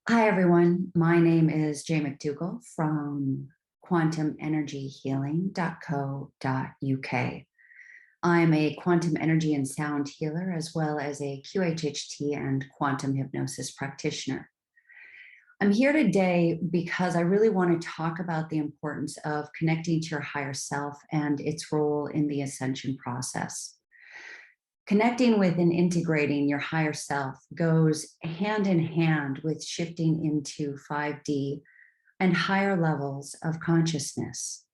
Hi, everyone. My name is Jay McDougall from quantumenergyhealing.co.uk. I'm a quantum energy and sound healer, as well as a QHHT and quantum hypnosis practitioner. I'm here today because I really want to talk about the importance of connecting to your higher self and its role in the ascension process. Connecting with and integrating your higher self goes hand in hand with shifting into 5D and higher levels of consciousness.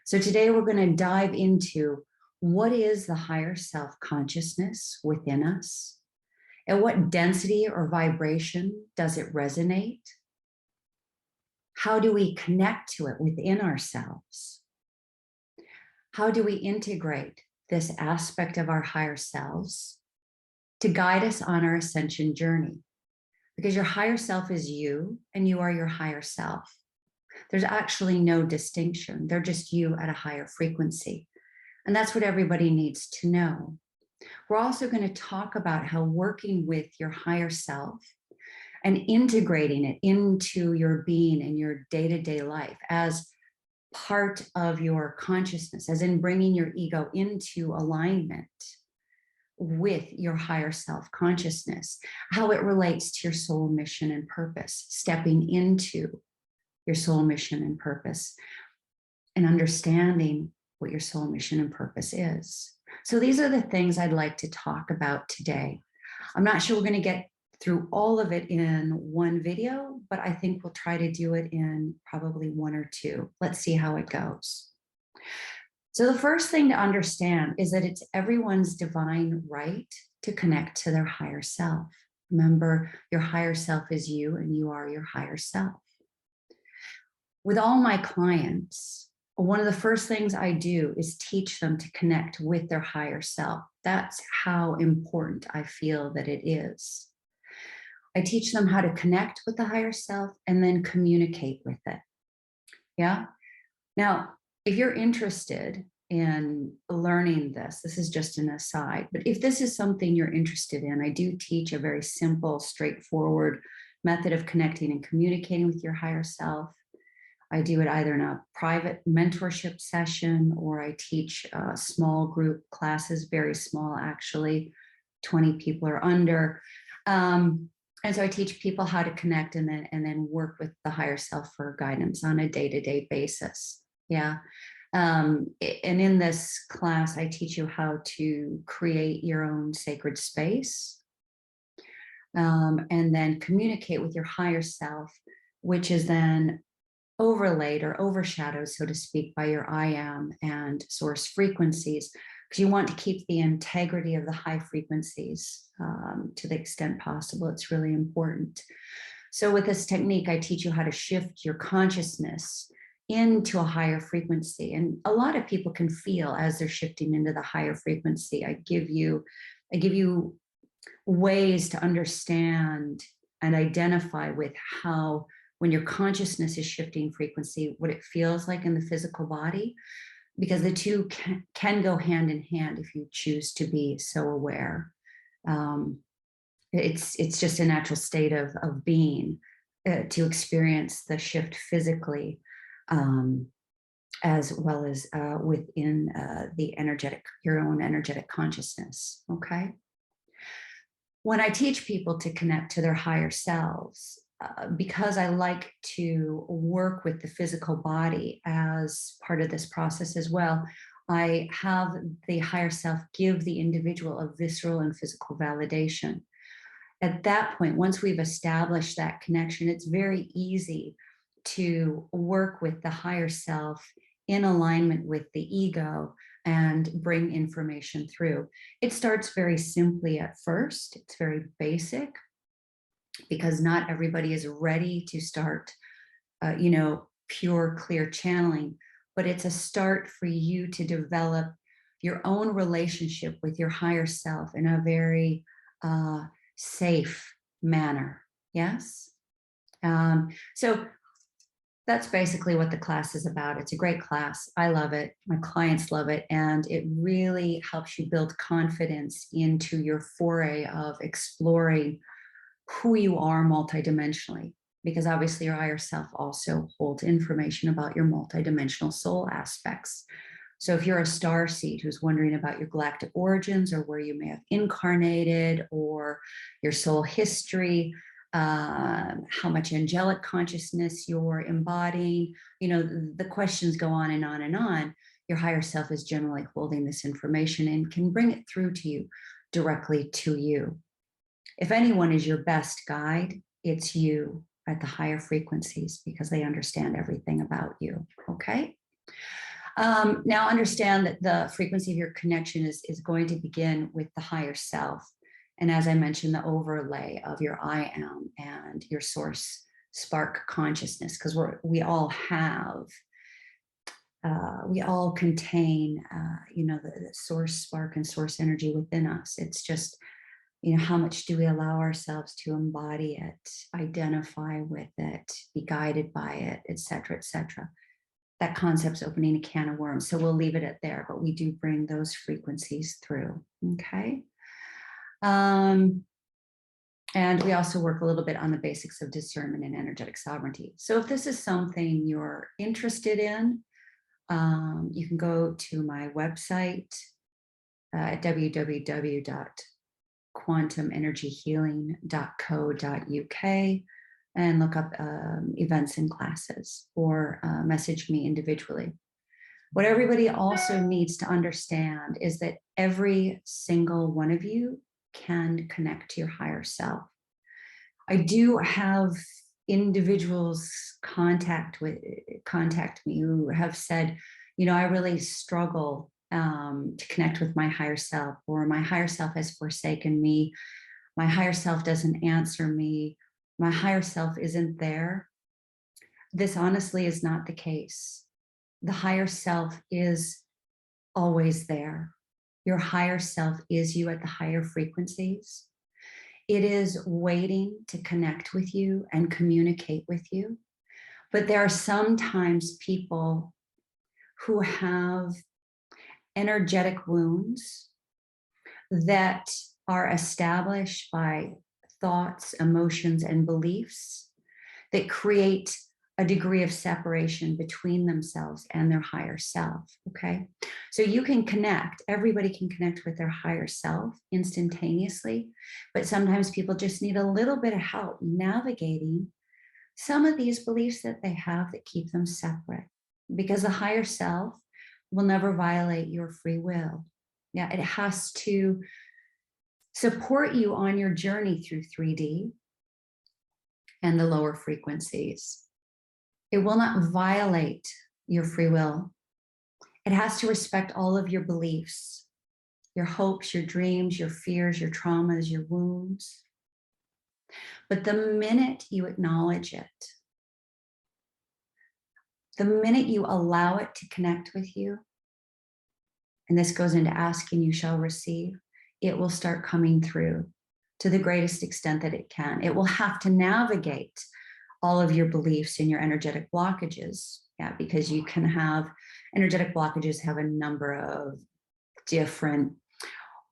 So today we're going to dive into what is the higher self consciousness within us? At what density or vibration does it resonate? How do we connect to it within ourselves? How do we integrate this aspect of our higher selves to guide us on our ascension journey? Because your higher self is you and you are your higher self. There's actually no distinction. They're just you at a higher frequency. And that's what everybody needs to know. We're also going to talk about how working with your higher self and integrating it into your being and your day-to-day life as part of your consciousness, as in bringing your ego into alignment with your higher self consciousness, how it relates to your soul mission and purpose, stepping into your soul mission and purpose, and understanding what your soul mission and purpose is. So these are the things I'd like to talk about today. I'm not sure we're going to get through all of it in one video, but I think we'll try to do it in probably one or two. Let's see how it goes. So the first thing to understand is that it's everyone's divine right to connect to their higher self. Remember, your higher self is you and you are your higher self. With all my clients, one of the first things I do is teach them to connect with their higher self. That's how important I feel that it is. I teach them how to connect with the higher self and then communicate with it. Yeah. Now, if you're interested in learning this, this is just an aside, but if this is something you're interested in, I do teach a very simple, straightforward method of connecting and communicating with your higher self. I do it either in a private mentorship session or I teach small group classes, very small, actually, 20 people or under. And so I teach people how to connect and then work with the higher self for guidance on a day-to-day basis. Yeah. And in this class, I teach you how to create your own sacred space and then communicate with your higher self, which is then overlaid or overshadowed, so to speak, by your I am and source frequencies, because you want to keep the integrity of the high frequencies to the extent possible. It's really important. So with this technique, I teach you how to shift your consciousness into a higher frequency. And a lot of people can feel as they're shifting into the higher frequency. I give you ways to understand and identify with how, when your consciousness is shifting frequency, what it feels like in the physical body, because the two can go hand in hand if you choose to be so aware. It's just a natural state of being to experience the shift physically, as well as within your own energetic consciousness. Okay. When I teach people to connect to their higher selves, because I like to work with the physical body as part of this process as well, I have the higher self give the individual a visceral and physical validation. At that point, once we've established that connection, it's very easy to work with the higher self in alignment with the ego and bring information through. It starts very simply at first. It's very basic, because not everybody is ready to start, pure, clear channeling, but it's a start for you to develop your own relationship with your higher self in a very safe manner. Yes. So that's basically what the class is about. It's a great class. I love it. My clients love it. And it really helps you build confidence into your foray of exploring who you are multidimensionally, because obviously your higher self also holds information about your multidimensional soul aspects. So if you're a starseed who's wondering about your galactic origins or where you may have incarnated or your soul history, how much angelic consciousness you're embodying, the questions go on and on and on. Your higher self is generally holding this information and can bring it through to you directly to you. If anyone is your best guide, it's you at the higher frequencies because they understand everything about you. Okay. Now understand that the frequency of your connection is going to begin with the higher self. And as I mentioned, the overlay of your I am and your source spark consciousness, because we all have, we all contain, the source spark and source energy within us. It's just, how much do we allow ourselves to embody it, identify with it, be guided by it, et cetera, et cetera. That concept's opening a can of worms. So we'll leave it at there, but we do bring those frequencies through, okay? And we also work a little bit on the basics of discernment and energetic sovereignty. So if this is something you're interested in, you can go to my website at www.quantumenergyhealing.co.uk and look up events and classes or message me individually. What everybody also needs to understand is that every single one of you can connect to your higher self. I do have individuals contact me who have said, I really struggle to connect with my higher self, or my higher self has forsaken me. My higher self doesn't answer me. My higher self isn't there. This honestly is not the case. The higher self is always there. Your higher self is you at the higher frequencies. It is waiting to connect with you and communicate with you. But there are sometimes people who have energetic wounds that are established by thoughts, emotions, and beliefs that create a degree of separation between themselves and their higher self, okay? So you can connect, everybody can connect with their higher self instantaneously, but sometimes people just need a little bit of help navigating some of these beliefs that they have that keep them separate, because the higher self will never violate your free will. Yeah, it has to support you on your journey through 3D and the lower frequencies. It will not violate your free will. It has to respect all of your beliefs, your hopes, your dreams, your fears, your traumas, your wounds. But the minute you acknowledge it, the minute you allow it to connect with you, and this goes into asking, you shall receive, it will start coming through to the greatest extent that it can. It will have to navigate all of your beliefs and your energetic blockages. Yeah, because you can have energetic blockages have a number of different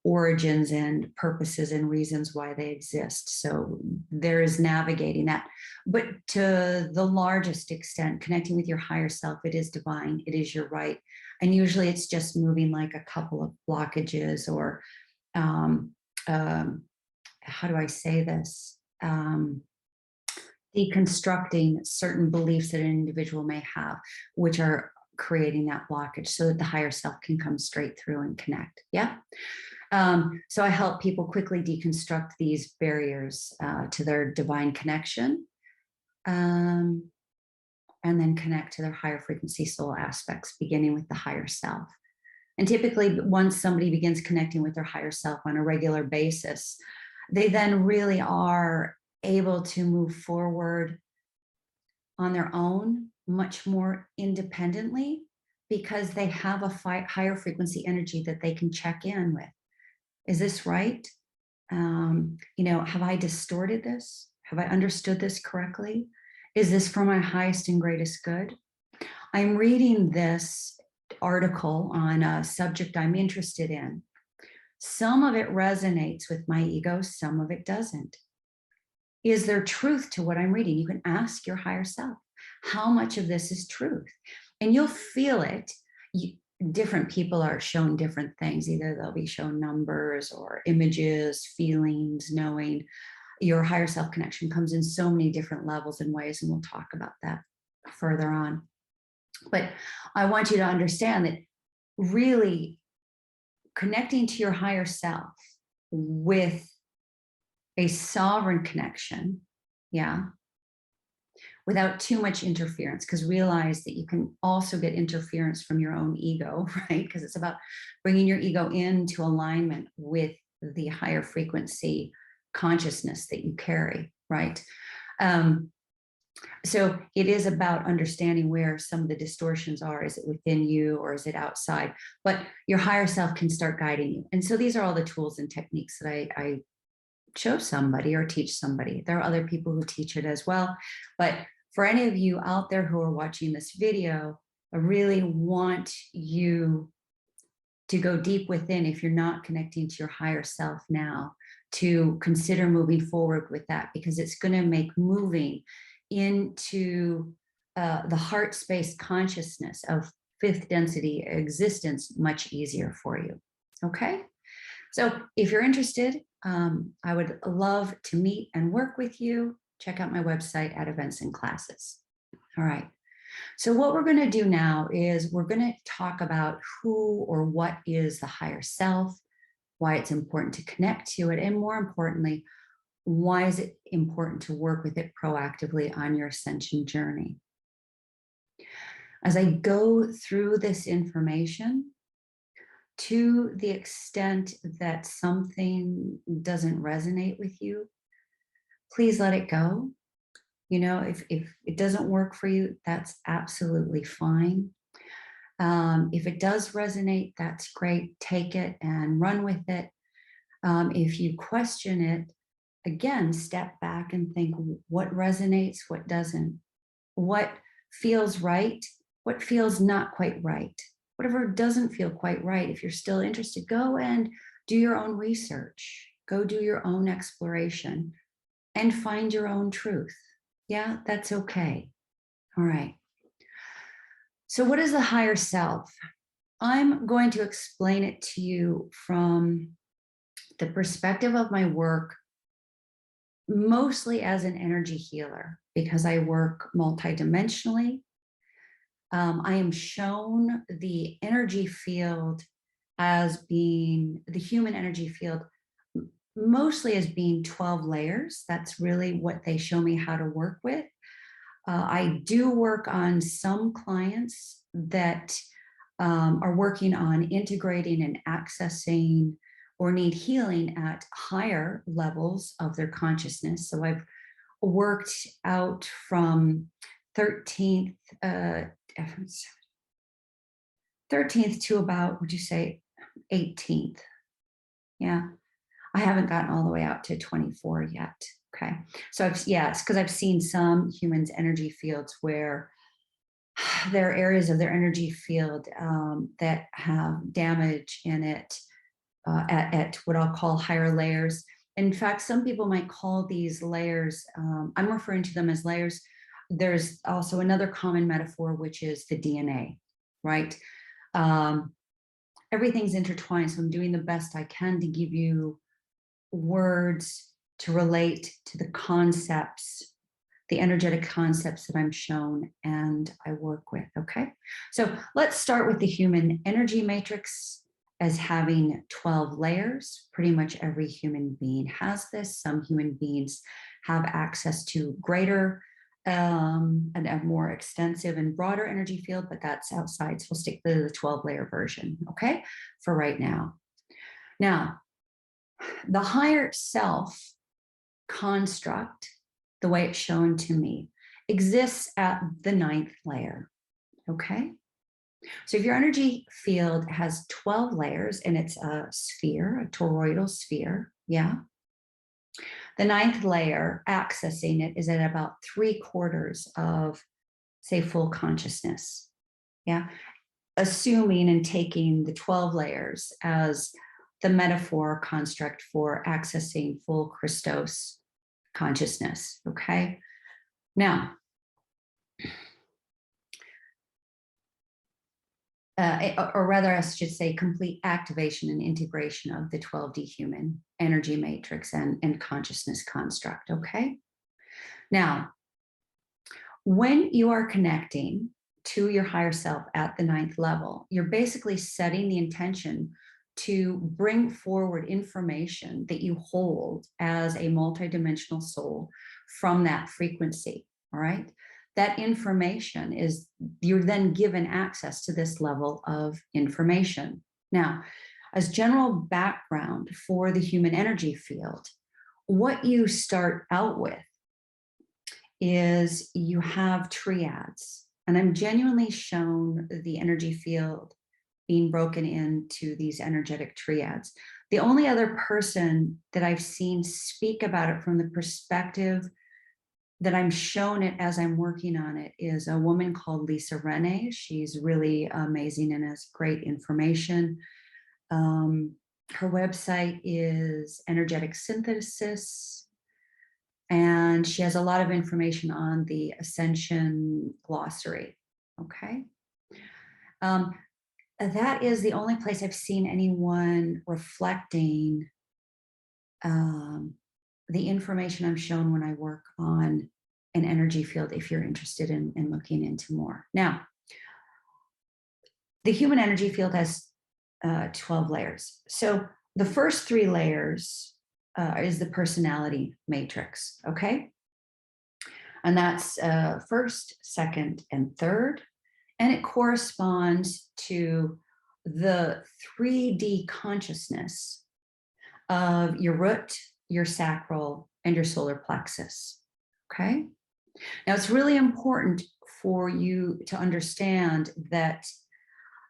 origins and purposes and reasons why they exist. So there is navigating that. But to the largest extent, connecting with your higher self, it is divine, it is your right. And usually it's just moving like a couple of blockages or how do I say this? Deconstructing certain beliefs that an individual may have, which are creating that blockage so that the higher self can come straight through and connect. Yeah. So I help people quickly deconstruct these barriers to their divine connection, and then connect to their higher frequency soul aspects, beginning with the higher self. And typically, once somebody begins connecting with their higher self on a regular basis, they then really are able to move forward on their own much more independently, because they have a higher frequency energy that they can check in with. Is this right? Have I distorted this? Have I understood this correctly? Is this for my highest and greatest good? I'm reading this article on a subject I'm interested in. Some of it resonates with my ego, some of it doesn't. is there truth to what I'm reading? You can ask your higher self, how much of this is truth? And you'll feel it. Different people are shown different things. Either they'll be shown numbers or images, feelings, knowing. Your higher self connection comes in so many different levels and ways, and we'll talk about that further on. But I want you to understand that really connecting to your higher self with a sovereign connection, yeah, without too much interference, because realize that you can also get interference from your own ego, right? Because it's about bringing your ego into alignment with the higher frequency consciousness that you carry, right? So it is about understanding where some of the distortions are. Is it within you or is it outside? But your higher self can start guiding you. And so these are all the tools and techniques that I show somebody or teach somebody. There are other people who teach it as well. But for any of you out there who are watching this video, I really want you to go deep within, if you're not connecting to your higher self now, to consider moving forward with that, because it's going to make moving into the heart space consciousness of fifth density existence much easier for you. Okay? So if you're interested, I would love to meet and work with you. Check out my website at events and classes. All right. So what we're going to do now is we're going to talk about who or what is the higher self, why it's important to connect to it, and more importantly, why is it important to work with it proactively on your ascension journey. As I go through this information, to the extent that something doesn't resonate with you, please let it go. You know, if it doesn't work for you, that's absolutely fine. If it does resonate, that's great. Take it and run with it. If you question it, again, step back and think what resonates, what doesn't, what feels right, what feels not quite right. Whatever doesn't feel quite right, if you're still interested, go and do your own research. Go do your own exploration and find your own truth. Yeah, that's okay. All right. So what is the higher self? I'm going to explain it to you from the perspective of my work, mostly as an energy healer, because I work multidimensionally. I am shown the energy field as being, the human energy field, mostly as being 12 layers. That's really what they show me how to work with. I do work on some clients that are working on integrating and accessing or need healing at higher levels of their consciousness. So I've worked out from 13th to about, would you say, 18th? Yeah, I haven't gotten all the way out to 24 yet. Okay, so it's because I've seen some humans' energy fields where there are areas of their energy field that have damage in it at what I'll call higher layers. In fact, some people might call these layers, I'm referring to them as layers. There's also another common metaphor, which is the DNA, right? Everything's intertwined, so I'm doing the best I can to give you words to relate to the concepts, the energetic concepts that I'm shown and I work with, okay? So let's start with the human energy matrix as having 12 layers. Pretty much every human being has this. Some human beings have access to greater and a more extensive and broader energy field, but that's outside. So we'll stick to the 12-layer version, okay, for right now. Now, the higher self construct, the way it's shown to me, exists at the 9th layer, okay? So if your energy field has 12 layers and it's a sphere, a toroidal sphere, yeah, the 9th layer, accessing it, is at about 3/4 of, say, full consciousness, yeah? Assuming and taking the 12 layers as the metaphor construct for accessing full Christos consciousness. Okay. Now, or rather, I should say, complete activation and integration of the 12D human energy matrix and consciousness construct. Okay. Now, when you are connecting to your higher self at the 9th level, you're basically setting the intention to bring forward information that you hold as a multidimensional soul from that frequency. All right. That information is, you're then given access to this level of information. Now, as general background for the human energy field, what you start out with is you have triads. And I'm genuinely shown the energy field being broken into these energetic triads. The only other person that I've seen speak about it from the perspective that I'm shown it as I'm working on it is a woman called Lisa Renee. She's really amazing and has great information. Her website is Energetic Synthesis, and she has a lot of information on the Ascension glossary. Okay. That is the only place I've seen anyone reflecting the information I'm shown when I work on an energy field, if you're interested in looking into more. Now, the human energy field has 12 layers. So the first 3 layers is the personality matrix, okay? And that's first, second, and third. And it corresponds to the 3D consciousness of your root, your sacral, and your solar plexus. Okay. Now, it's really important for you to understand that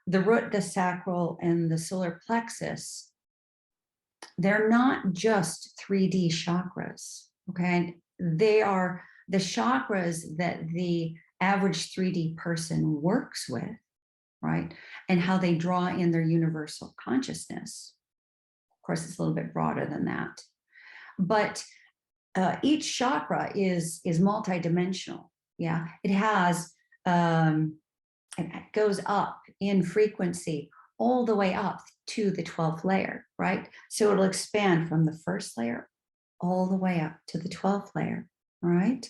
the root, the sacral, and the solar plexus, they're not just 3D chakras. Okay. They are the chakras that the average 3D person works with, right? And how they draw in their universal consciousness. Of course, it's a little bit broader than that. But each chakra is multidimensional. Yeah, it has, it goes up in frequency all the way up to the 12th layer, right? So it'll expand from the first layer all the way up to the 12th layer, all right?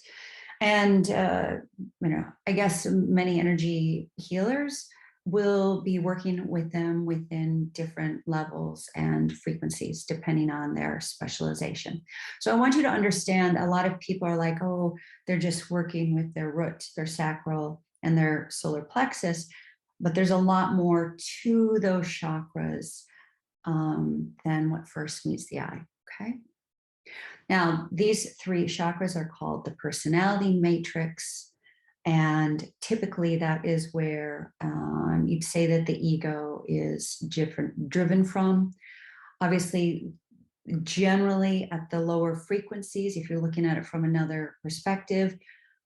And, I guess many energy healers will be working with them within different levels and frequencies, depending on their specialization. So I want you to understand, a lot of people are like, oh, they're just working with their root, their sacral, and their solar plexus, but there's a lot more to those chakras than what first meets the eye, okay? Now, these 3 chakras are called the personality matrix. And typically that is where you'd say that the ego is driven from. Obviously, generally at the lower frequencies, if you're looking at it from another perspective,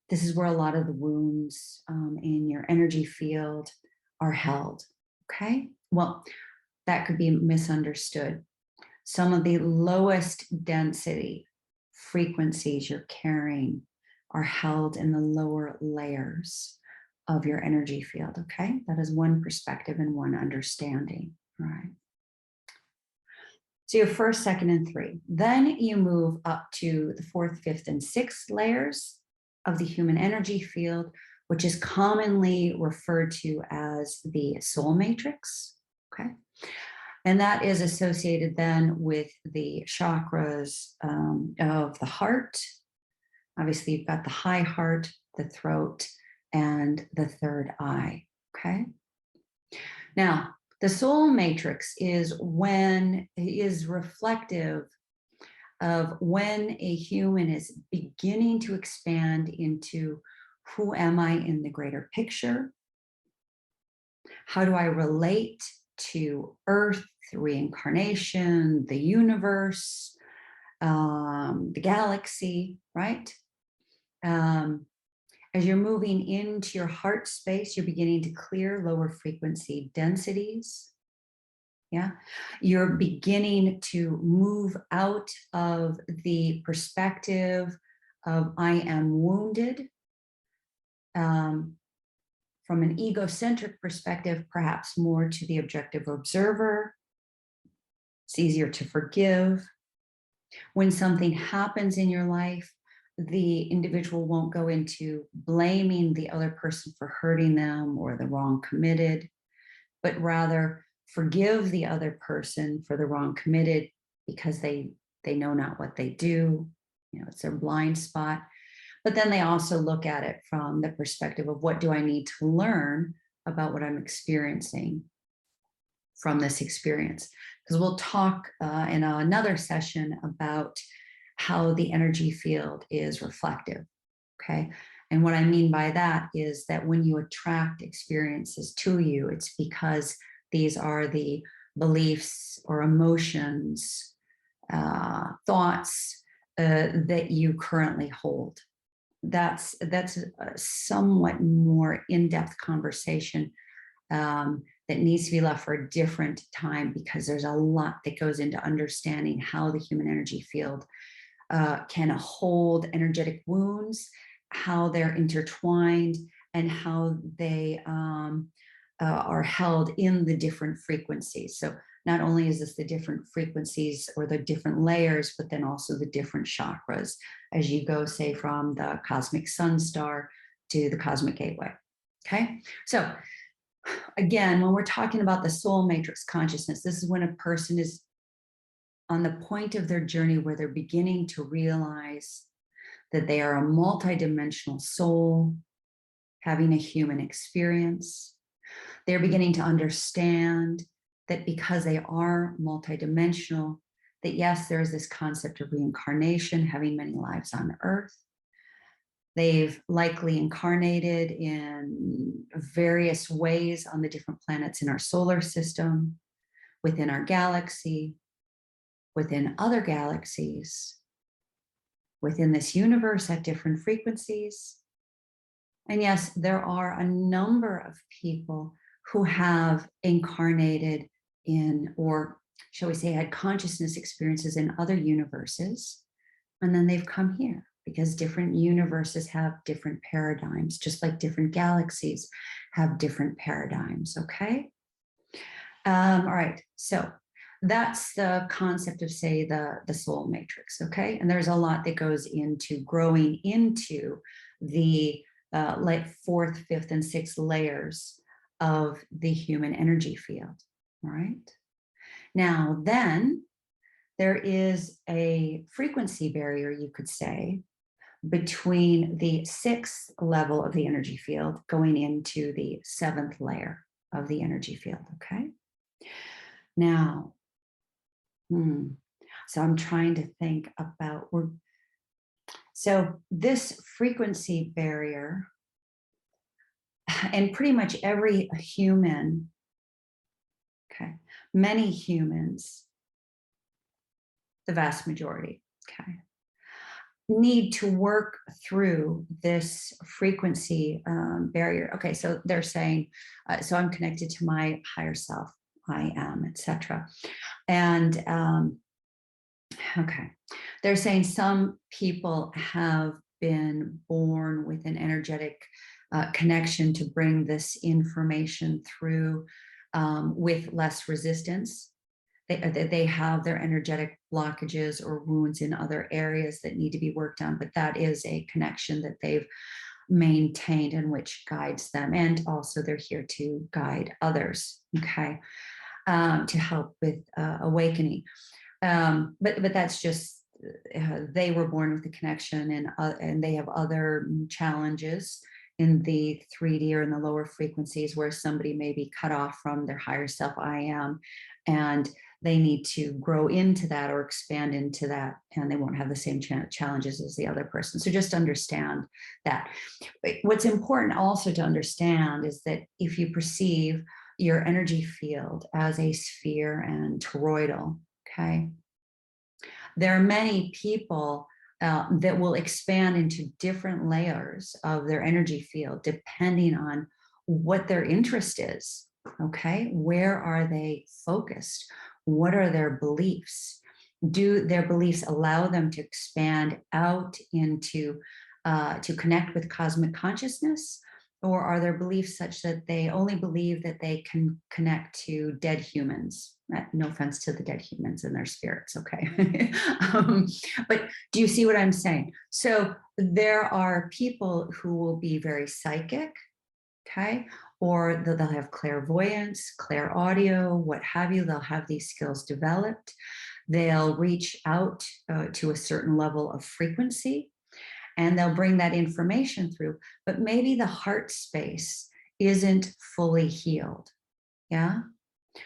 this is where a lot of the wounds in your energy field are held. Okay? Well, that could be misunderstood. Some of the lowest density frequencies you're carrying are held in the lower layers of your energy field, okay? That is one perspective and one understanding, all right? So you have first, second, and 3. Then you move up to the 4th, 5th, and 6th layers of the human energy field, which is commonly referred to as the soul matrix, okay? And that is associated then with the chakras of the heart. Obviously, you've got the high heart, the throat, and the third eye, okay? Now, the soul matrix is reflective of when a human is beginning to expand into who am I in the greater picture? How do I relate to Earth, reincarnation, the universe, the galaxy, right? As you're moving into your heart space, you're beginning to clear lower frequency densities. Yeah. You're beginning to move out of the perspective of I am wounded. From an egocentric perspective, perhaps more to the objective observer. It's easier to forgive. When something happens in your life, the individual won't go into blaming the other person for hurting them or the wrong committed, but rather forgive the other person for the wrong committed because they know not what they do. You know, it's their blind spot. But then they also look at it from the perspective of what do I need to learn about what I'm experiencing from this experience? Because we'll talk in another session about how the energy field is reflective. Okay. And what I mean by that is that when you attract experiences to you, it's because these are the beliefs or emotions, thoughts that you currently hold. That's a somewhat more in-depth conversation that needs to be left for a different time, because there's a lot that goes into understanding how the human energy field can hold energetic wounds, how they're intertwined, and how they are held in the different frequencies. So not only is this the different frequencies or the different layers, but then also the different chakras as you go, say, from the cosmic sun star to the cosmic gateway. Okay. So again, when we're talking about the soul matrix consciousness, this is when a person is on the point of their journey where they're beginning to realize that they are a multidimensional soul having a human experience. They're beginning to understand that because they are multidimensional, that yes, there is this concept of reincarnation, having many lives on earth. They've likely incarnated in various ways on the different planets in our solar system, within our galaxy, within other galaxies, within this universe at different frequencies. And yes, there are a number of people who have incarnated in, or shall we say, had consciousness experiences in other universes, and then they've come here because different universes have different paradigms, just like different galaxies have different paradigms, okay? All right, so that's the concept of, say, the soul matrix, okay? And there's a lot that goes into growing into the like fourth, fifth, and sixth layers of the human energy field, all right? Now, then there is a frequency barrier, you could say, between the sixth level of the energy field going into the seventh layer of the energy field, okay? Now, so I'm trying to think about, so this frequency barrier, and pretty much every human, okay, many humans, the vast majority, okay, need to work through this frequency barrier. Okay, so they're saying, so I'm connected to my higher self, I am, etc. And okay, they're saying some people have been born with an energetic connection to bring this information through with less resistance. They have their energetic blockages or wounds in other areas that need to be worked on, but that is a connection that they've maintained and which guides them. And also they're here to guide others, okay, to help with awakening. But that's just, they were born with the connection, and they have other challenges in the 3D or in the lower frequencies where somebody may be cut off from their higher self, I am, and they need to grow into that or expand into that, and they won't have the same challenges as the other person. So just understand that. What's important also to understand is that if you perceive your energy field as a sphere and toroidal, okay, there are many people that will expand into different layers of their energy field depending on what their interest is. Okay, where are they focused? What are their beliefs? Do their beliefs allow them to expand out into to connect with cosmic consciousness? Or are their beliefs such that they only believe that they can connect to dead humans? No offense to the dead humans and their spirits, okay? But do you see what I'm saying? So there are people who will be very psychic, okay? Or they'll have clairvoyance, clairaudio, what have you. They'll have these skills developed. They'll reach out to a certain level of frequency and they'll bring that information through. But maybe the heart space isn't fully healed. Yeah.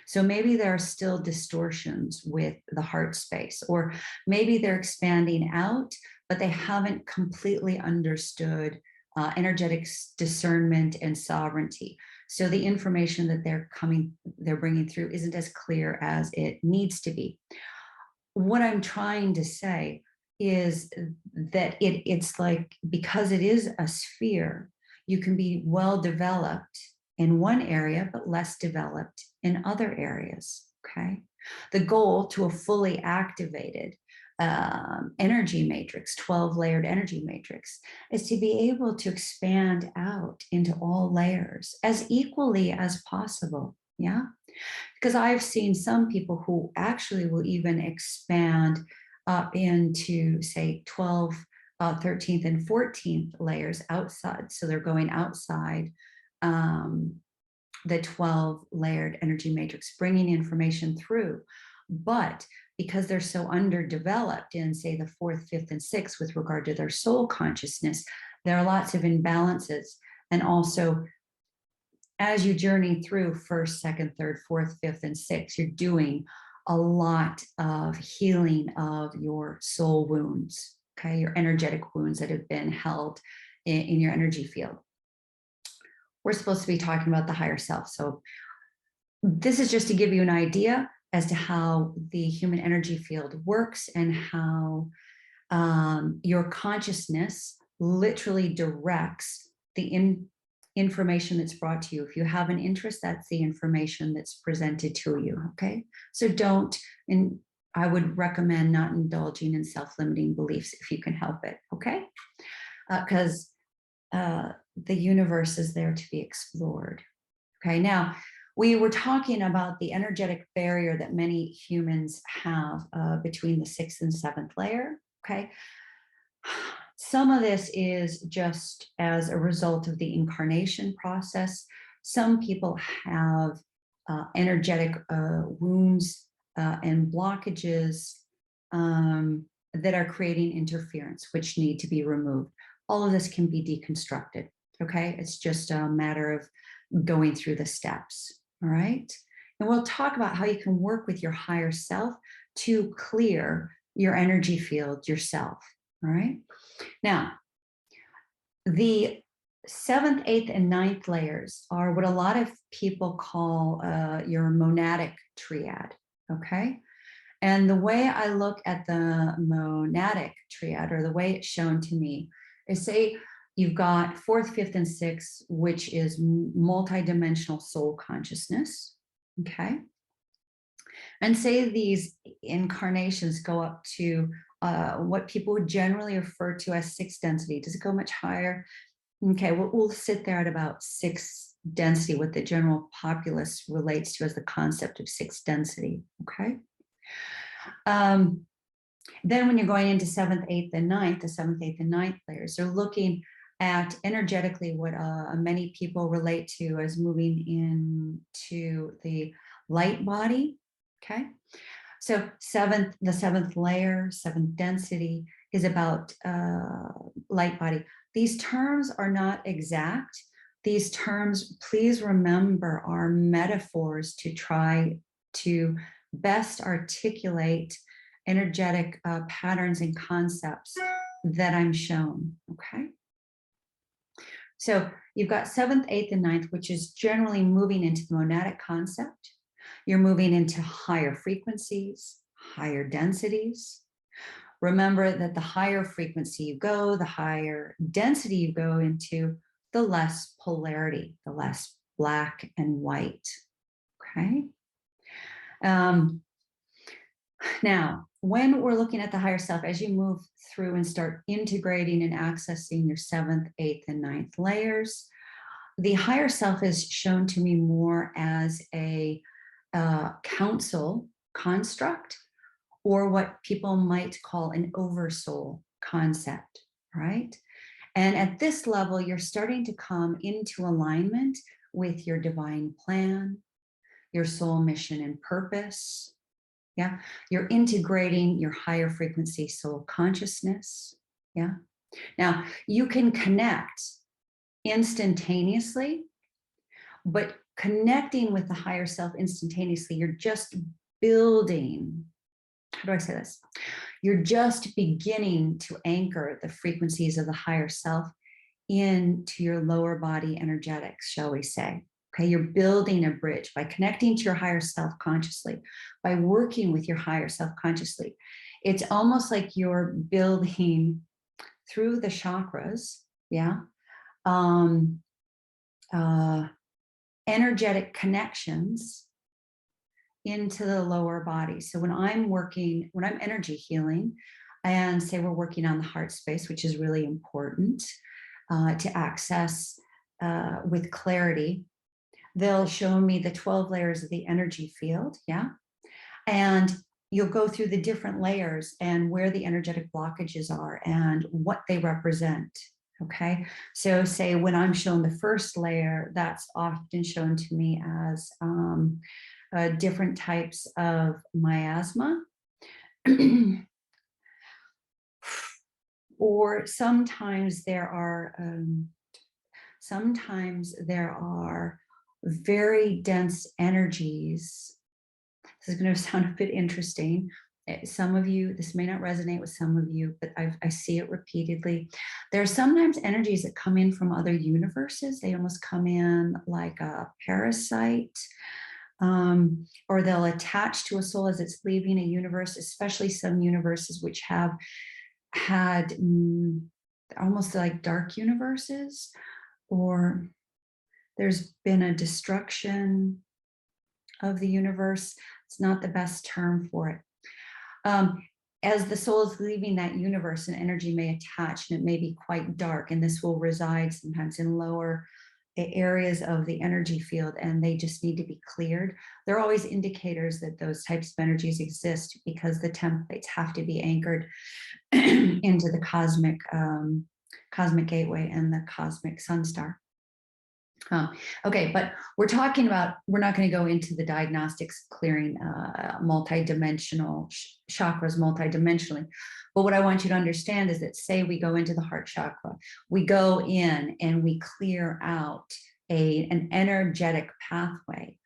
So maybe there are still distortions with the heart space, or maybe they're expanding out, but they haven't completely understood energetic discernment and sovereignty. So the information that they're bringing through isn't as clear as it needs to be. What I'm trying to say is that it's like, because it is a sphere, you can be well developed in one area, but less developed in other areas, okay? The goal to a fully activated energy matrix, 12-layered energy matrix, is to be able to expand out into all layers as equally as possible, yeah? Because I've seen some people who actually will even expand up into, say, 12, 13th, and 14th layers outside. So they're going outside the 12-layered energy matrix, bringing information through. But because they're so underdeveloped in, say, the 4th, 5th, and 6th with regard to their soul consciousness, there are lots of imbalances. And also, as you journey through 1st, 2nd, 3rd, 4th, 5th, and 6th, you're doing a lot of healing of your soul wounds, okay? Your energetic wounds that have been held in your energy field. We're supposed to be talking about the higher self. So this is just to give you an idea as to how the human energy field works and how your consciousness literally directs the information that's brought to you. If you have an interest, that's the information that's presented to you, okay? So I would recommend not indulging in self-limiting beliefs if you can help it, okay? Because the universe is there to be explored, okay? Now, we were talking about the energetic barrier that many humans have between the 6th and 7th layer, okay? Some of this is just as a result of the incarnation process. Some people have energetic wounds and blockages that are creating interference, which need to be removed. All of this can be deconstructed, okay? It's just a matter of going through the steps, all right? And we'll talk about how you can work with your higher self to clear your energy field yourself, all right? Now, the 7th, 8th, and 9th layers are what a lot of people call your Monadic Triad, okay? And the way I look at the Monadic Triad, or the way it's shown to me, is, say you've got 4th, 5th, and 6th, which is multidimensional soul consciousness, okay? And say these incarnations go up to what people would generally refer to as 6th density. Does it go much higher? Okay, we'll sit there at about 6th density, what the general populace relates to as the concept of 6th density, okay? Then when you're going into 7th, 8th, and 9th, the 7th, 8th, and 9th layers, they're looking at energetically what many people relate to as moving into the light body, okay? So the 7th layer, 7th density is about light body. These terms are not exact. These terms, please remember, are metaphors to try to best articulate energetic patterns and concepts that I'm shown, okay? So you've got 7th, 8th, and 9th, which is generally moving into the monadic concept. You're moving into higher frequencies, higher densities. Remember that the higher frequency you go, the higher density you go into, the less polarity, the less black and white, Okay. Now, when we're looking at the higher self, as you move through and start integrating and accessing your 7th, 8th, and 9th layers, the higher self is shown to me more as a council construct, or what people might call an oversoul concept, right? And at this level, you're starting to come into alignment with your divine plan, your soul mission and purpose. Yeah. You're integrating your higher frequency soul consciousness. Yeah. Now, you can connect instantaneously, but connecting with the higher self instantaneously, you're just building. How do I say this? You're just beginning to anchor the frequencies of the higher self into your lower body energetics, shall we say. Okay, you're building a bridge by connecting to your higher self consciously, by working with your higher self consciously. It's almost like you're building through the chakras, yeah, energetic connections into the lower body. So when I'm energy healing, and say we're working on the heart space, which is really important to access with clarity, they'll show me the 12 layers of the energy field, yeah? And you'll go through the different layers and where the energetic blockages are and what they represent, okay? So say when I'm shown the first layer, that's often shown to me as different types of miasma, or sometimes there are very dense energies. This is going to sound a bit interesting. Some of you, this may not resonate with some of you, but I see it repeatedly. There are sometimes energies that come in from other universes. They almost come in like a parasite, or they'll attach to a soul as it's leaving a universe, especially some universes which have had almost like dark universes, or there's been a destruction of the universe. It's not the best term for it. As the soul is leaving that universe, an energy may attach, and it may be quite dark, and this will reside sometimes in lower areas of the energy field, and they just need to be cleared. There are always indicators that those types of energies exist, because the templates have to be anchored into the cosmic gateway and the cosmic sun star. Okay, but we're not going to go into the diagnostics clearing multidimensional chakras multidimensionally. But what I want you to understand is that, say we go into the heart chakra, we go in and we clear out an energetic pathway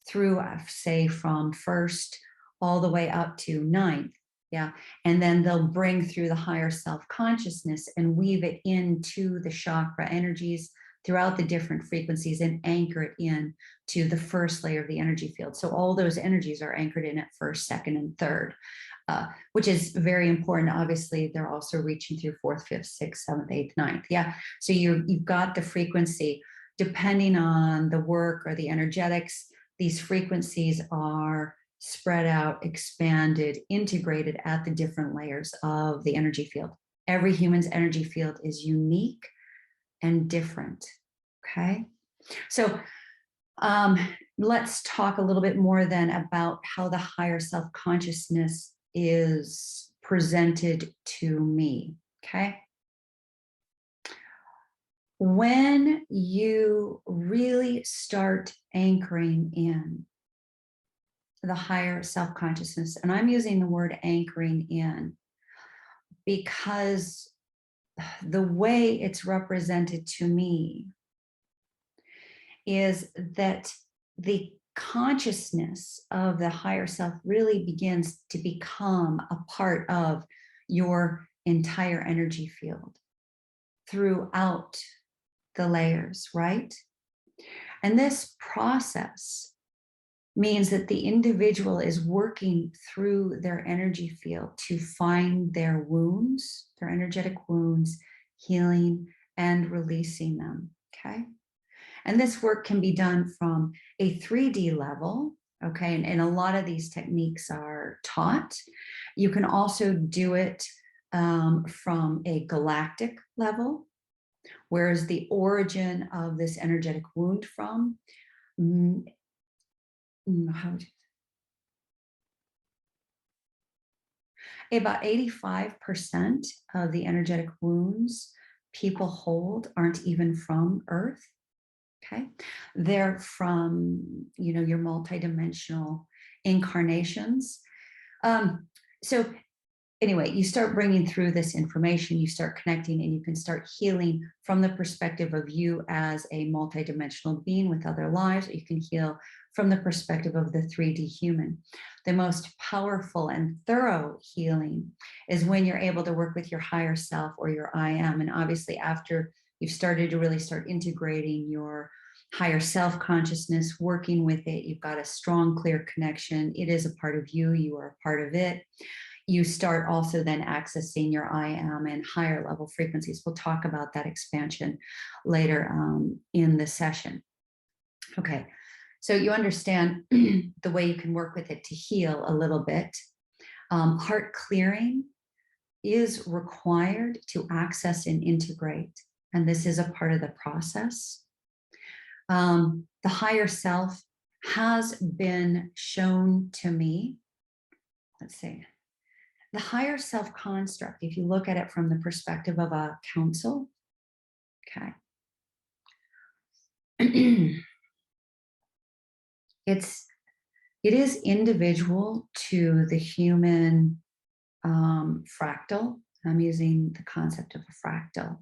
through, say, from first all the way up to 9th. Yeah. And then they'll bring through the higher self consciousness and weave it into the chakra energies throughout the different frequencies and anchor it in to the first layer of the energy field. So all those energies are anchored in at first, second, and third, which is very important. Obviously, they're also reaching through 4th, 5th, 6th, 7th, 8th, 9th. Yeah. So you've got the frequency, depending on the work or the energetics, these frequencies are spread out, expanded, integrated at the different layers of the energy field. Every human's energy field is unique and different. Okay. So let's talk a little bit more then about how the higher self-consciousness is presented to me. Okay. When you really start anchoring in the higher self-consciousness, and I'm using the word anchoring in because the way it's represented to me is that the consciousness of the higher self really begins to become a part of your entire energy field throughout the layers, right? And this process means that the individual is working through their energy field to find their wounds, their energetic wounds, healing and releasing them, okay? And this work can be done from a 3D level, okay? And a lot of these techniques are taught. You can also do it from a galactic level, whereas the origin of this energetic wound from, about 85% of the energetic wounds people hold aren't even from Earth. Okay, they're from, you know, your multidimensional incarnations. So anyway, you start bringing through this information, you start connecting, and you can start healing from the perspective of you as a multidimensional being with other lives, or you can heal from the perspective of the 3D human. The most powerful and thorough healing is when you're able to work with your higher self or your I am. And obviously, after you've started to really start integrating your higher self consciousness, working with it, you've got a strong, clear connection. It is a part of you, you are a part of it. You start also then accessing your I am and higher level frequencies. We'll talk about that expansion later in the session. Okay, so you understand the way you can work with it to heal a little bit. Heart clearing is required to access and integrate, and this is a part of the process. The higher self has been shown to me. Let's see. The higher self construct, if you look at it from the perspective of a council, okay, it is individual to the human fractal. I'm using the concept of a fractal.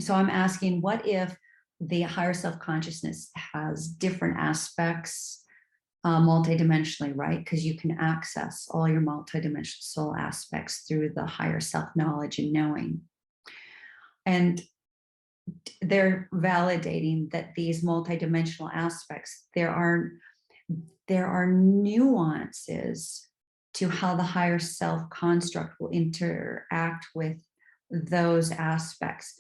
So I'm asking, what if the higher self consciousness has different aspects multidimensionally, right? Because you can access all your multidimensional soul aspects through the higher self knowledge and knowing. And they're validating that these multidimensional aspects, there are nuances to how the higher self construct will interact with those aspects.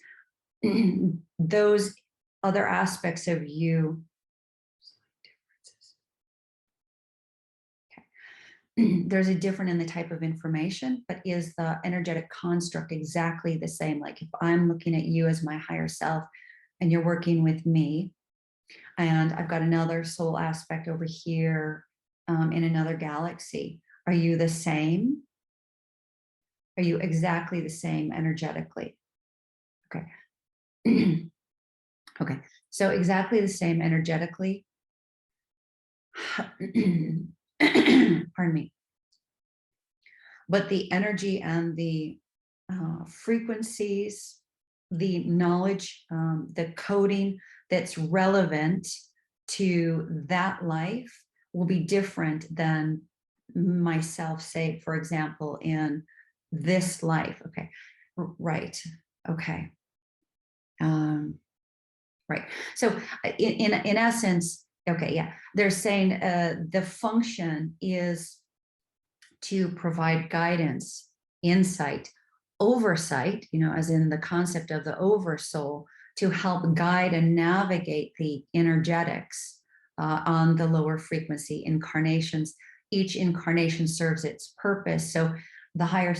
Those other aspects of you, there's a difference in the type of information, but is the energetic construct exactly the same? Like if I'm looking at you as my higher self and you're working with me, and I've got another soul aspect over here in another galaxy, are you the same? Are you exactly the same energetically? Okay. Okay, so exactly the same energetically. Pardon me. But the energy and the frequencies, the knowledge, the coding that's relevant to that life will be different than myself, say, for example, in this life. Okay, right. Okay. Right. So in essence, okay, yeah, they're saying the function is to provide guidance, insight, oversight, you know, as in the concept of the oversoul, to help guide and navigate the energetics on the lower frequency incarnations. Each incarnation serves its purpose. So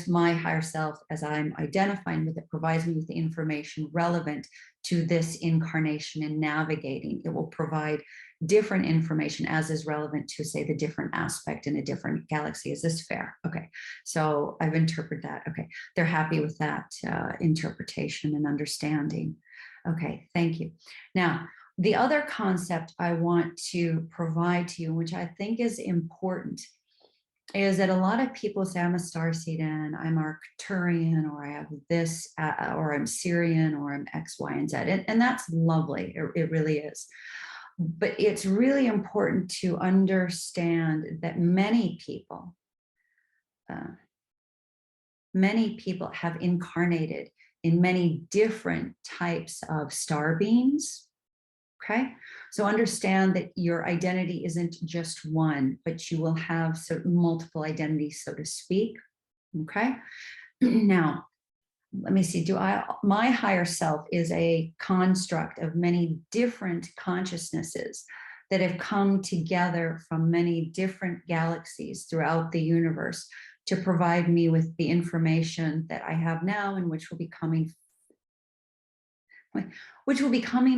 my higher self, as I'm identifying with it, provides me with the information relevant to this incarnation and navigating. It will provide different information as is relevant to, say, the different aspect in a different galaxy. Is this fair? Okay, so I've interpreted that. Okay, they're happy with that interpretation and understanding. Okay, thank you. Now, the other concept I want to provide to you, which I think is important, is that a lot of people say, I'm a starseed and I'm Arcturian, or I have this, or I'm Syrian, or I'm X, Y, and Z. And that's lovely. It really is. But it's really important to understand that many people have incarnated in many different types of star beings. Okay, so understand that your identity isn't just one, but you will have multiple identities, so to speak. Okay, now let me see, my higher self is a construct of many different consciousnesses that have come together from many different galaxies throughout the universe to provide me with the information that I have now, and which will be coming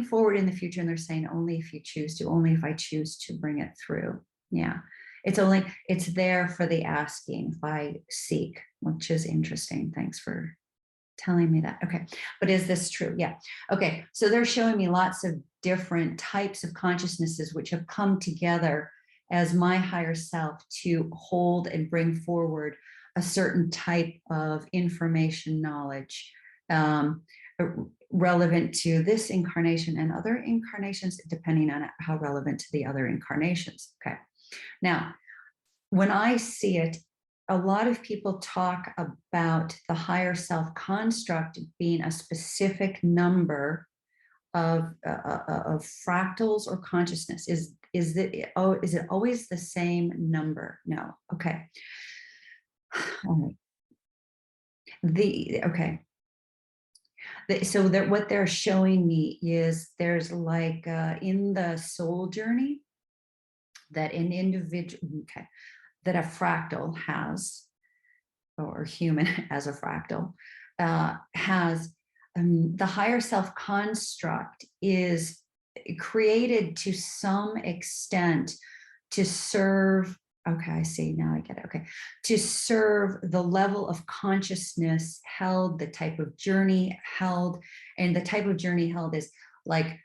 forward in the future. And they're saying only if you choose to, only if I choose to bring it through. Yeah, it's there for the asking if I seek, which is interesting. Thanks for telling me that. Okay, but is this true? Yeah. Okay, so they're showing me lots of different types of consciousnesses which have come together as my higher self to hold and bring forward a certain type of information, knowledge, relevant to this incarnation and other incarnations, depending on how relevant to the other incarnations. Okay. Now, when I see it, a lot of people talk about the higher self construct being a specific number of fractals or consciousness. Is it always the same number? No. Okay. All right. So that what they're showing me is there's like in the soul journey that an individual, that a fractal has, or human as a fractal, has the higher self construct is created to some extent to serve, okay, I see, now I get it, okay, to serve the level of consciousness held, the type of journey held, and the type of journey held is like,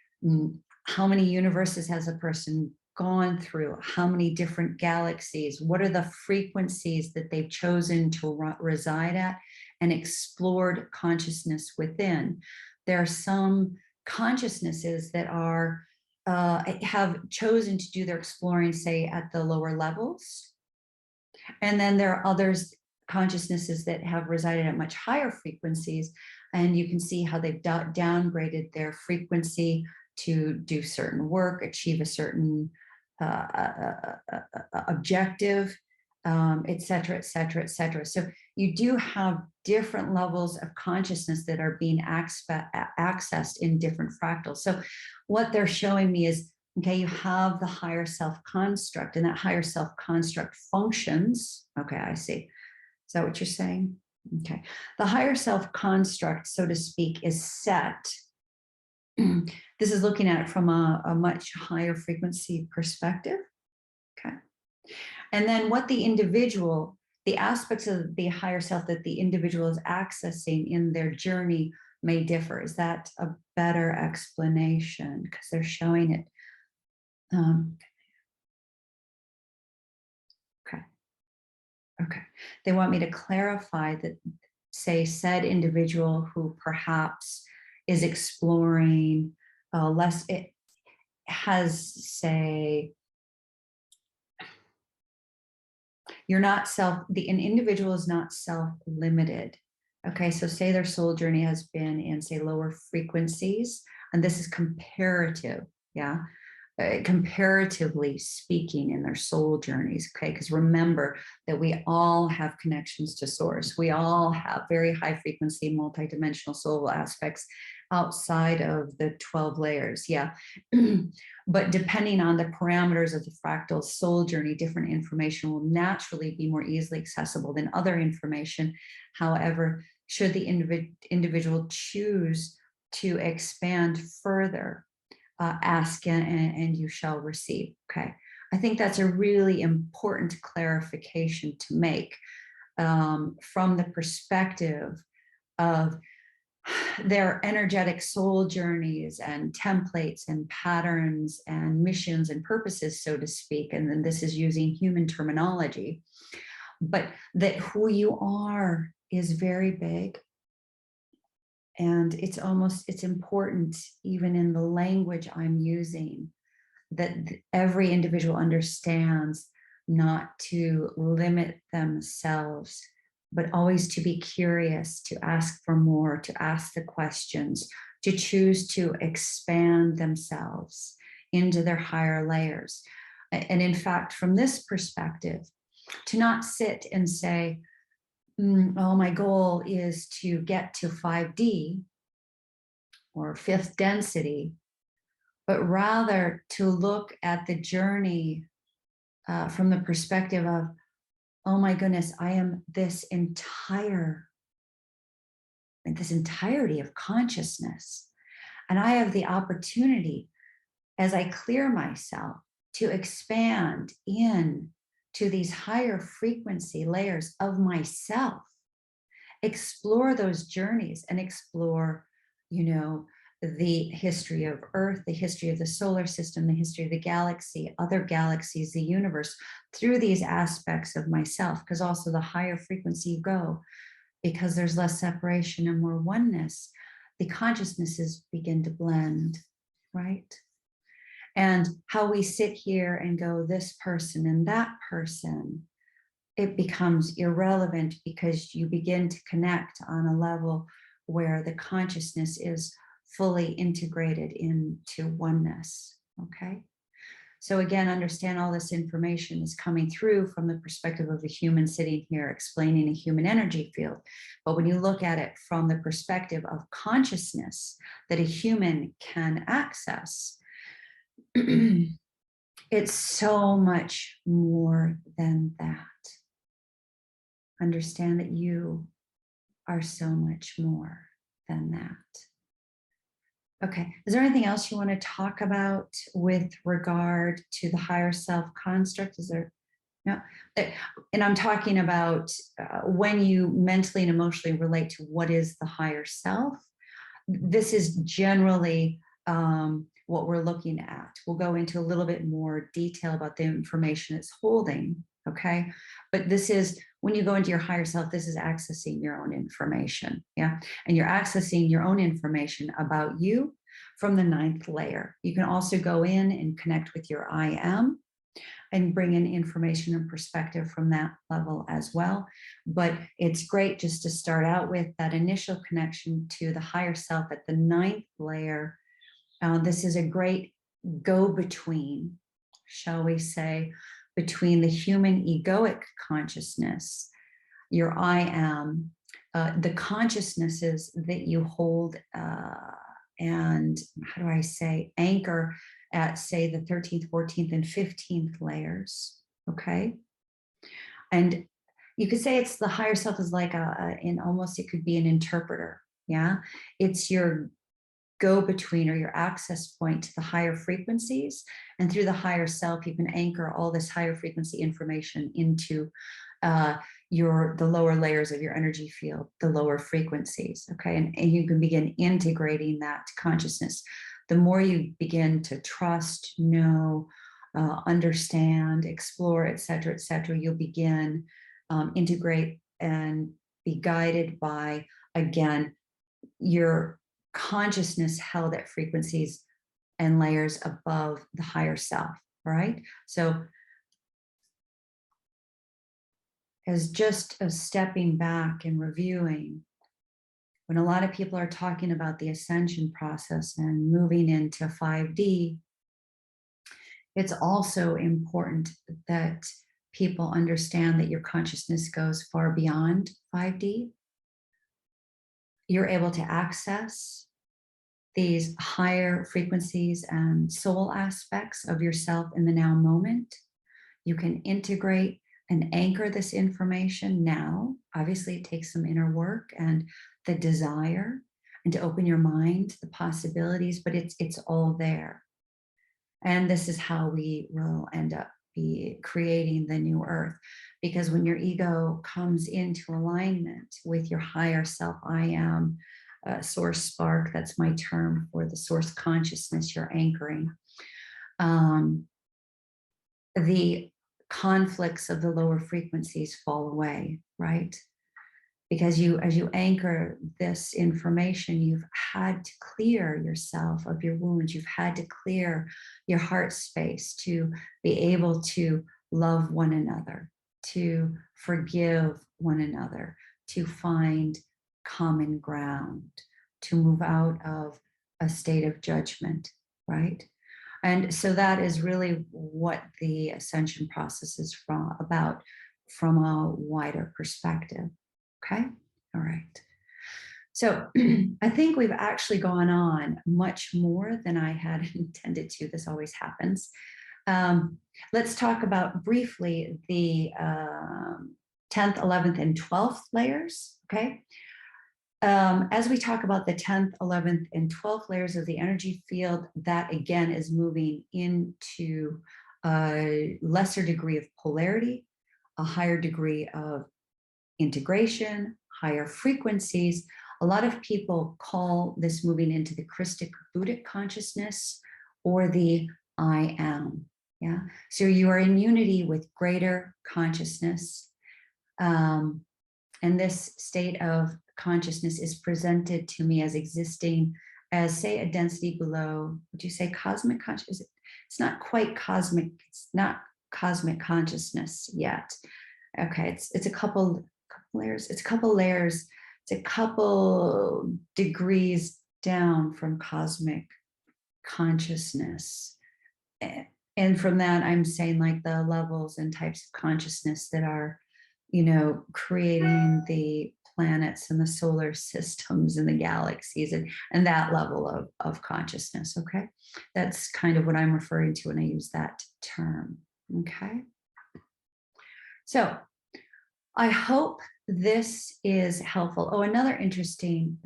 how many universes has a person gone through, how many different galaxies, what are the frequencies that they've chosen to reside at, and explored consciousness within. There are some consciousnesses that are have chosen to do their exploring, say, at the lower levels. And then there are others, consciousnesses that have resided at much higher frequencies, and you can see how they've downgraded their frequency to do certain work, achieve a certain objective, et cetera, et cetera, et cetera. So you do have different levels of consciousness that are being accessed in different fractals. So what they're showing me is, okay, you have the higher self construct, and that higher self construct functions. Okay, I see. Is that what you're saying? Okay. The higher self construct, so to speak, is set. This is looking at it from a much higher frequency perspective. Okay. And then what the individual, the aspects of the higher self that the individual is accessing in their journey may differ. Is that a better explanation? Because they're showing it. Okay. Okay. They want me to clarify that, say, said individual who perhaps is exploring less, it has, say, you're not an individual is not self-limited. Okay, so say their soul journey has been in, say, lower frequencies, and this is comparative, yeah, comparatively speaking, in their soul journeys. Okay, because remember that we all have connections to source. We all have very high frequency multidimensional soul aspects outside of the 12 layers. Yeah. But depending on the parameters of the fractal soul journey, different information will naturally be more easily accessible than other information. However, should the individual choose to expand further, ask and you shall receive. Okay. I think that's a really important clarification to make from the perspective of their energetic soul journeys and templates and patterns and missions and purposes, so to speak. And then this is using human terminology, but that who you are is very big. And it's important, even in the language I'm using, that every individual understands not to limit themselves, but always to be curious, to ask for more, to ask the questions, to choose to expand themselves into their higher layers. And in fact, from this perspective, to not sit and say, oh, my goal is to get to 5D or fifth density, but rather to look at the journey from the perspective of, oh my goodness, I am this entirety of consciousness. And I have the opportunity, as I clear myself, to expand in to these higher frequency layers of myself, explore those journeys and explore, the history of Earth, the history of the solar system, the history of the galaxy, other galaxies, the universe, through these aspects of myself, because also the higher frequency you go, because there's less separation and more oneness, the consciousnesses begin to blend, right? And how we sit here and go, this person and that person, it becomes irrelevant because you begin to connect on a level where the consciousness is fully integrated into oneness, okay? So again, understand all this information is coming through from the perspective of a human sitting here explaining a human energy field. But when you look at it from the perspective of consciousness that a human can access, it's so much more than that. Understand that you are so much more than that. Okay, is there anything else you want to talk about with regard to the higher self construct? Is there, no? And I'm talking about when you mentally and emotionally relate to what is the higher self. This is generally what we're looking at. We'll go into a little bit more detail about the information it's holding, okay? But this is, when you go into your higher self, this is accessing your own information, yeah? And you're accessing your own information about you from the 9th layer. You can also go in and connect with your I am and bring in information and perspective from that level as well. But it's great just to start out with that initial connection to the higher self at the 9th layer. This is a great go-between, shall we say, between the human egoic consciousness, your I am, the consciousnesses that you hold and, how do I say, anchor at, say, the 13th, 14th, and 15th layers, okay? And you could say it's the higher self is like in almost, it could be an interpreter, yeah? It's your go-between or your access point to the higher frequencies, and through the higher self you can anchor all this higher frequency information into the lower layers of your energy field, the lower frequencies, okay? And you can begin integrating that consciousness. The more you begin to trust, know, understand, explore, et cetera, you'll begin integrate and be guided by, again, your consciousness held at frequencies and layers above the higher self, right? So as just a stepping back and reviewing, when a lot of people are talking about the ascension process and moving into 5D, it's also important that people understand that your consciousness goes far beyond 5D. You're able to access these higher frequencies and soul aspects of yourself in the now moment. You can integrate and anchor this information now. Obviously, it takes some inner work and the desire and to open your mind to the possibilities, but it's all there. And this is how we will end up be creating the new earth. Because when your ego comes into alignment with your higher self, I am, source spark, that's my term for the source consciousness you're anchoring. The conflicts of the lower frequencies fall away, right? Because as you anchor this information, you've had to clear yourself of your wounds. You've had to clear your heart space to be able to love one another, to forgive one another, to find common ground, to move out of a state of judgment, right? And so that is really what the ascension process is about from a wider perspective. Okay. All right. So I think we've actually gone on much more than I had intended to. This always happens. Let's talk about briefly the 10th, 11th, and 12th layers. Okay. As we talk about the 10th, 11th, and 12th layers of the energy field, that again is moving into a lesser degree of polarity, a higher degree of integration, higher frequencies. A lot of people call this moving into the Christic Buddhic consciousness or the I am. Yeah. So you are in unity with greater consciousness. And this state of consciousness is presented to me as existing as, say, a density below, would you say cosmic consciousness? It's not quite cosmic. It's not cosmic consciousness yet. Okay. It's a couple layers. It's a couple layers. It's a couple degrees down from cosmic consciousness. And from that, I'm saying like the levels and types of consciousness that are, creating the planets and the solar systems and the galaxies and that level of consciousness. Okay. That's kind of what I'm referring to when I use that term. Okay. So I hope this is helpful. Oh, another interesting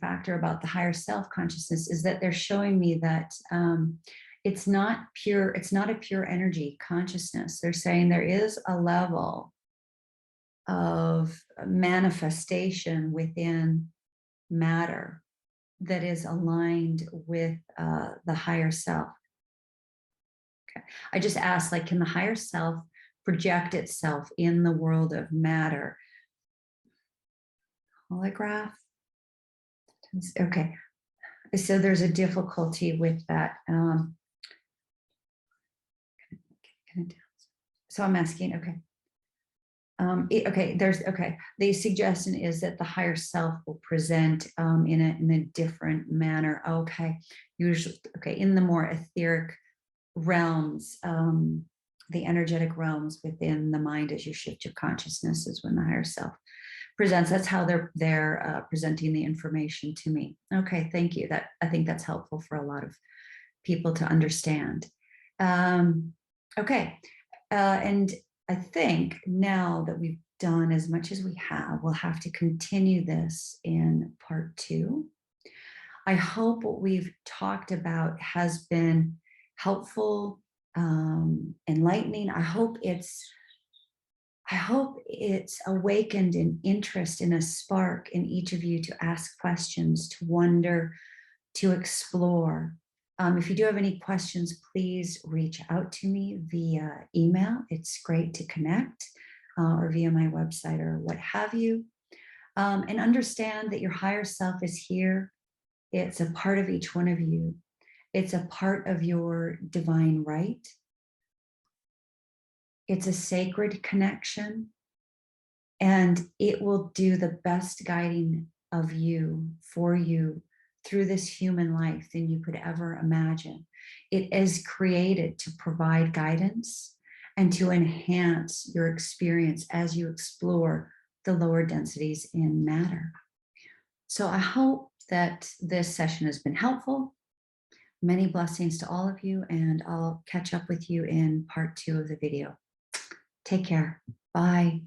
factor about the higher self consciousness is that they're showing me that it's not a pure energy consciousness. They're saying there is a level of manifestation within matter that is aligned with the higher self. Okay. I just asked, like, can the higher self project itself in the world of matter? Holograph? Okay. So there's a difficulty with that. So I'm asking, okay. The suggestion is that the higher self will present in a different manner. Okay. Usually, okay, in the more etheric realms, the energetic realms within the mind as you shift your consciousness is when the higher self presents. That's how they're presenting the information to me. Okay, thank you. I think that's helpful for a lot of people to understand. Okay, and I think now that we've done as much as we have, we'll have to continue this in part 2. I hope what we've talked about has been helpful, enlightening. I hope it's awakened an interest and a spark in each of you to ask questions, to wonder, to explore. If you do have any questions, please reach out to me via email. It's great to connect, or via my website or what have you. And understand that your higher self is here. It's a part of each one of you. It's a part of your divine right. It's a sacred connection, and it will do the best guiding of you, for you, through this human life than you could ever imagine. It is created to provide guidance and to enhance your experience as you explore the lower densities in matter. So I hope that this session has been helpful. Many blessings to all of you, and I'll catch up with you in part 2 of the video. Take care. Bye.